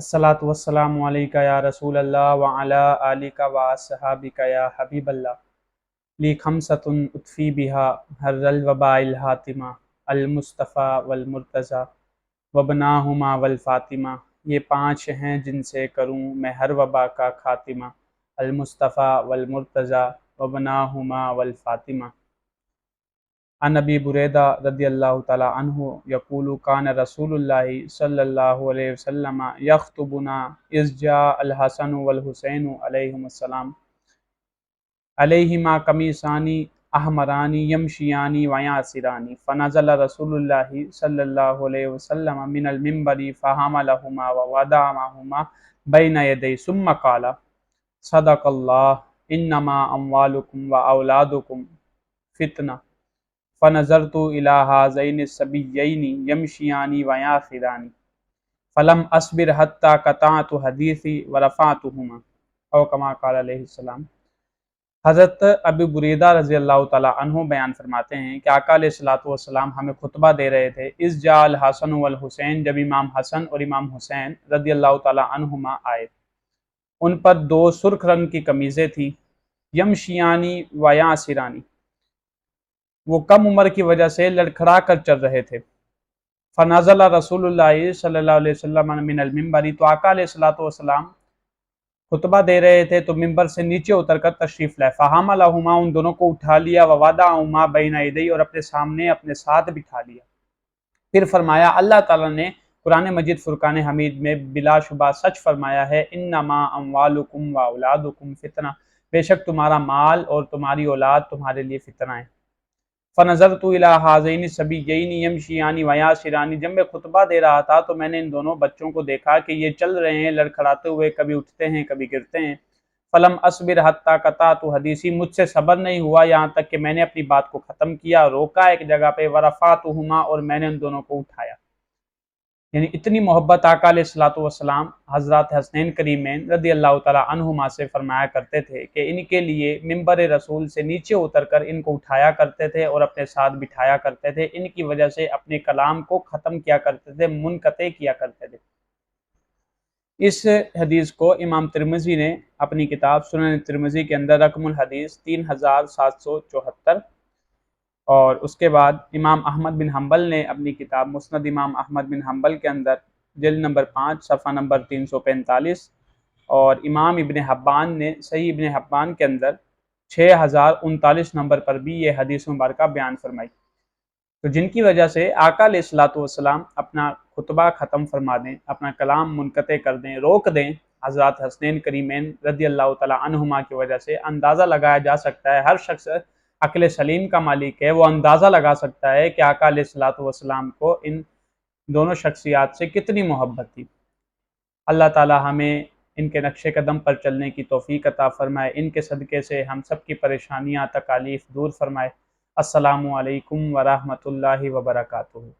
अस्सलातु वस्सलामु अलैका या रसूल अल्लाह व अला आलिका व अस्हाबिका या हबीब अल्लाह। ली खमसतुन उत्फी बिहा हर्रल वबाइल हातिमा अल मुस्तफ़ा वल मुर्तज़ा वबनाहुमा वल फातिमा। ये पाँच हैं जिनसे करूँ मैं हर वबा का खातिमा अल मुस्तफ़ा वल मुर्तज़ा वबनाहुमा वल फातिमा। अन अबी बुरैदा रदियल्लाहु तआला अन्हु यक़ूलु कान रसूलुल्लाहि सल्लल्लाहु अलैहि वसल्लम यख़्तुबुना इज़ जाअल हसन वल हुसैन अलैहिमुस्सलाम अलैहिमा कमीसानी अहमरानी यमशियानी व यासिरानी फ़नज़ल रसूलुल्लाहि सल्लल्लाहु अलैहि वसल्लम मिनल मिंबरी फ़हमलहुमा व वदअहुमा बैन यदै सुम्मा क़ाला सदक़ल्लाह इन्नमा अम्वालुकुम व औलादुकुम फ़ितना फ़नज़रतु इला हाज़ैनि सबिय्यैनि यमशियानी व यासिरानी फ़लम अस्बिर हत्ता क़तअतु हदीसी व रफ़अतुहुमा औ कमा क़ाल अलैहिस्सलाम। हज़रत अबू बुरैदा रज़ी अल्लाह तआला अन्हु बयान फरमाते हैं कि आका अलैहिस्सलातु वस्सलाम हमें खुतबा दे रहे थे। इज़ जाअल हसन वल हुसैन, जब इमाम हसन और इमाम हुसैन रज़ी अल्लाह तआला अन्हुमा आए। उन पर दो सुर्ख रंग की कमीज़ें थीं। यमशियानी व यासिरानी, वो कम उम्र की वजह से लड़खड़ा कर चल रहे थे। फ़नज़ल रसूलुल्लाहि सल्लल्लाहु अलैहि वसल्लम मिनल मिंबरी, तो आका अलैहिस्सलातु वस्सलाम खुतबा दे रहे थे तो मिंबर से नीचे उतरकर तशरीफ़ लाए। फ़हमलहुमा, उन दोनों को उठा लिया, व वदअहुमा बैन यदै, और अपने सामने अपने साथ बिठा लिया। फिर फरमाया, अल्लाह ताला ने कुरान मजीद फुरकान हमीद में बिलाशुबा सच फरमाया है, इन्नमा अम्वालुकुम व औलादुकुम फ़ितना, बेशक तुम्हारा माल और तुम्हारी औलाद तुम्हारे लिए फितना है। फ़नज़रतु इला हाज़ैनि सबिय्यैनि यमशियानी व यासिरानी, जब मैं खुतबा दे रहा था तो मैंने इन दोनों बच्चों को देखा कि ये चल रहे हैं लड़खड़ाते हुए, कभी उठते हैं कभी गिरते हैं। फ़लम अस्बिर हत्ता क़तअतु हदीसी, मुझसे सब्र नहीं हुआ यहाँ तक कि मैंने अपनी बात को ख़त्म किया, रोका एक जगह पे। व रफ़अतुहुमा, और मैंने उन दोनों को उठाया। यानी इतनी मोहब्बत आका अलैहिस्सलातु वस्सलाम हज़रत हसनैन करीमैन रज़ियल्लाहु तआला अन्हुमा से फरमाया करते थे कि इनके लिए मिंबर रसूल से नीचे उतरकर इनको उठाया करते थे और अपने साथ बिठाया करते थे। इनकी वजह से अपने कलाम को ख़त्म किया करते थे, मुनक़ते किया करते थे। इस हदीस को इमाम तिरमिज़ी ने अपनी किताब सुनन तिरमिज़ी के अंदर रकमुल हदीस 3774, और उसके बाद इमाम अहमद बिन हम्बल ने अपनी किताब मुस्नद इमाम अहमद बिन हम्बल के अंदर जिल्द नंबर 5 सफ़ा नंबर 345, और इमाम इब्न हब्बान ने सही इब्न हब्बान के अंदर 6039 नंबर पर भी ये हदीस मुबारका बयान फरमाई। तो जिनकी वजह से आका अलैहिस्सलातु वस्सलाम अपना खुतबा ख़त्म फरमा दें, अपना कलाम मुनक़ते कर दें, रोक दें, हज़रत हसनैन करीमैन रज़ियल्लाहु तआला अन्हुमा की वजह से, अंदाज़ा लगाया जा सकता है, हर शख्स अक्ल सलीम का मालिक है, वो अंदाज़ा लगा सकता है कि आका अलैहिस्सलातु वस्सलाम को इन दोनों शख्सियात से कितनी मोहब्बत थी। अल्लाह ताला हमें इनके नक्शे कदम पर चलने की तौफ़ीक़ अता फ़रमाए, इनके सदक़े से हम सब की परेशानियाँ तकालीफ़ दूर फ़रमाए। अस्सलामु अलैकुम व रहमतुल्लाहि व बरकातुहू।